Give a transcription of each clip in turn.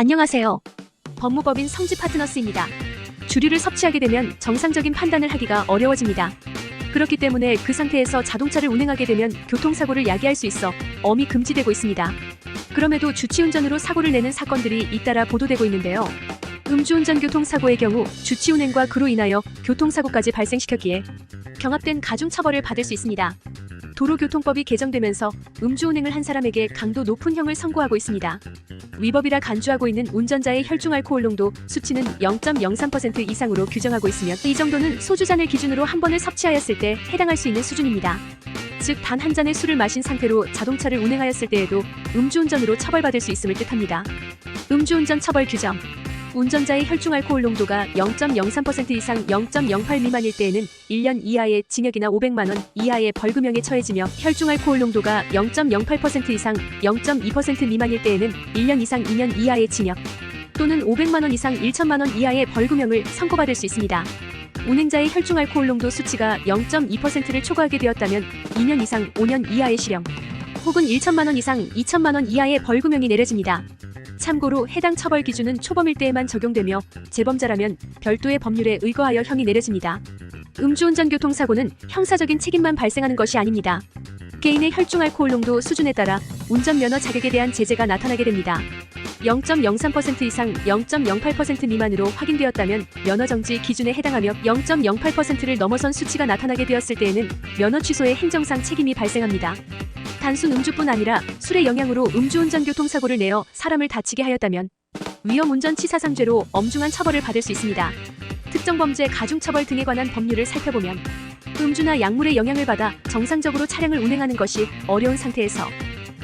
안녕하세요. 법무법인 성지파트너스입니다. 주류를 섭취하게 되면 정상적인 판단을 하기가 어려워집니다. 그렇기 때문에 그 상태에서 자동차를 운행하게 되면 교통사고를 야기할 수 있어 엄히 금지되고 있습니다. 그럼에도 주치운전으로 사고를 내는 사건들이 잇따라 보도되고 있는데요. 음주운전 교통사고의 경우 주치운행과 그로 인하여 교통사고까지 발생시켰기에 경합된 가중처벌을 받을 수 있습니다. 도로교통법이 개정되면서 음주운행을 한 사람에게 강도 높은 형을 선고하고 있습니다. 위법이라 간주하고 있는 운전자의 혈중알코올 농도 수치는 0.03% 이상으로 규정하고 있으며 이 정도는 소주잔을 기준으로 한 번을 섭취하였을 때 해당할 수 있는 수준입니다. 즉 단 한 잔의 술을 마신 상태로 자동차를 운행하였을 때에도 음주운전으로 처벌받을 수 있음을 뜻합니다. 음주운전 처벌 규정. 운전자의 혈중알코올 농도가 0.03% 이상 0.08 미만일 때에는 1년 이하의 징역이나 500만 원 이하의 벌금형에 처해지며 혈중알코올 농도가 0.08% 이상 0.2% 미만일 때에는 1년 이상 2년 이하의 징역 또는 500만 원 이상 1천만 원 이하의 벌금형을 선고받을 수 있습니다. 운행자의 혈중알코올 농도 수치가 0.2%를 초과하게 되었다면 2년 이상 5년 이하의 실형 혹은 1천만 원 이상 2천만 원 이하의 벌금형이 내려집니다. 참고로 해당 처벌 기준은 초범일 때에만 적용되며 재범자라면 별도의 법률에 의거하여 형이 내려집니다. 음주운전 교통사고는 형사적인 책임만 발생하는 것이 아닙니다. 개인의 혈중알코올 농도 수준에 따라 운전면허 자격에 대한 제재가 나타나게 됩니다. 0.03% 이상 0.08% 미만으로 확인되었다면 면허정지 기준에 해당하며 0.08%를 넘어선 수치가 나타나게 되었을 때에는 면허 취소의 행정상 책임이 발생합니다. 단순 음주뿐 아니라 술의 영향으로 음주운전 교통사고를 내어 사람을 다치게 하였다면 위험운전치사상죄로 엄중한 처벌을 받을 수 있습니다. 특정범죄 가중처벌 등에 관한 법률을 살펴보면 음주나 약물의 영향을 받아 정상적으로 차량을 운행하는 것이 어려운 상태에서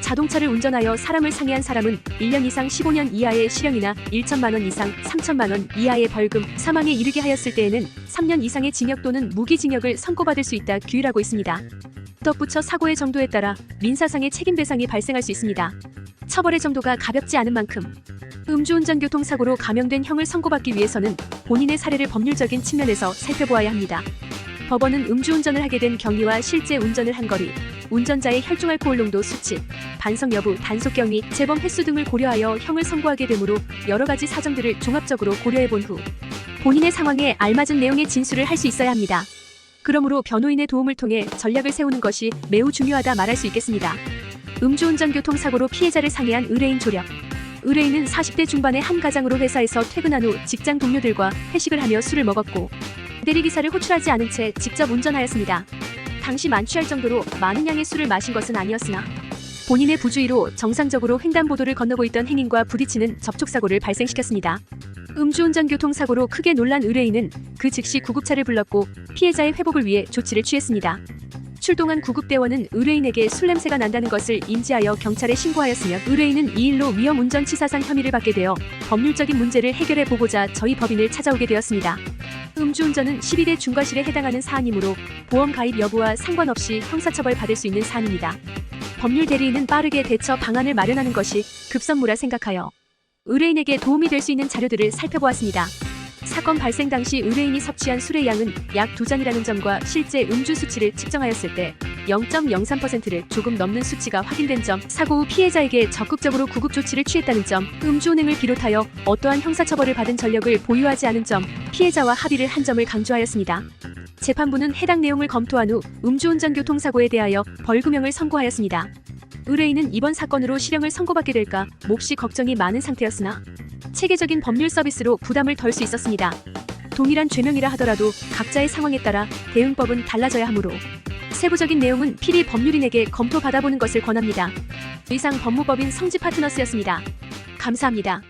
자동차를 운전하여 사람을 상해한 사람은 1년 이상 15년 이하의 실형이나 1천만 원 이상 3천만 원 이하의 벌금, 사망에 이르게 하였을 때에는 3년 이상의 징역 또는 무기징역을 선고받을 수 있다 규율하고 있습니다. 덧붙여 사고의 정도에 따라 민사상의 책임배상이 발생할 수 있습니다. 처벌의 정도가 가볍지 않은 만큼 음주운전 교통사고로 감형된 형을 선고받기 위해서는 본인의 사례를 법률적인 측면에서 살펴보아야 합니다. 법원은 음주운전을 하게 된 경위와 실제 운전을 한 거리, 운전자의 혈중알코올 농도 수치, 반성 여부, 단속 경위, 재범 횟수 등을 고려하여 형을 선고하게 되므로 여러 가지 사정들을 종합적으로 고려해 본 후 본인의 상황에 알맞은 내용의 진술을 할 수 있어야 합니다. 그러므로 변호인의 도움을 통해 전략을 세우는 것이 매우 중요하다 말할 수 있겠습니다. 음주운전 교통사고로 피해자를 상해한 의뢰인 조력. 의뢰인은 40대 중반의 한 가장으로 회사에서 퇴근한 후 직장 동료들과 회식을 하며 술을 먹었고 대리기사를 호출하지 않은 채 직접 운전하였습니다. 당시 만취할 정도로 많은 양의 술을 마신 것은 아니었으나 본인의 부주의로 정상적으로 횡단보도를 건너고 있던 행인과 부딪히는 접촉사고를 발생시켰습니다. 음주운전 교통사고로 크게 놀란 의뢰인은 그 즉시 구급차를 불렀고 피해자의 회복을 위해 조치를 취했습니다. 출동한 구급대원은 의뢰인에게 술 냄새가 난다는 것을 인지하여 경찰에 신고하였으며 의뢰인은 이 일로 위험운전치사상 혐의를 받게 되어 법률적인 문제를 해결해 보고자 저희 법인을 찾아오게 되었습니다. 음주운전은 12대 중과실에 해당하는 사안이므로 보험 가입 여부와 상관없이 형사처벌 받을 수 있는 사안입니다. 법률 대리인은 빠르게 대처 방안을 마련하는 것이 급선무라 생각하여 의뢰인에게 도움이 될 수 있는 자료들을 살펴보았습니다. 사건 발생 당시 의뢰인이 섭취한 술의 양은 약 2잔이라는 점과 실제 음주 수치를 측정하였을 때 0.03%를 조금 넘는 수치가 확인된 점, 사고 후 피해자에게 적극적으로 구급 조치를 취했다는 점, 음주운행을 비롯하여 어떠한 형사처벌을 받은 전력을 보유하지 않은 점, 피해자와 합의를 한 점을 강조하였습니다. 재판부는 해당 내용을 검토한 후 음주운전 교통사고에 대하여 벌금형을 선고하였습니다. 의뢰인은 이번 사건으로 실형을 선고받게 될까 몹시 걱정이 많은 상태였으나 체계적인 법률 서비스로 부담을 덜 수 있었습니다. 동일한 죄명이라 하더라도 각자의 상황에 따라 대응법은 달라져야 하므로 세부적인 내용은 필히 법률인에게 검토 받아보는 것을 권합니다. 이상 법무법인 성지파트너스였습니다. 감사합니다.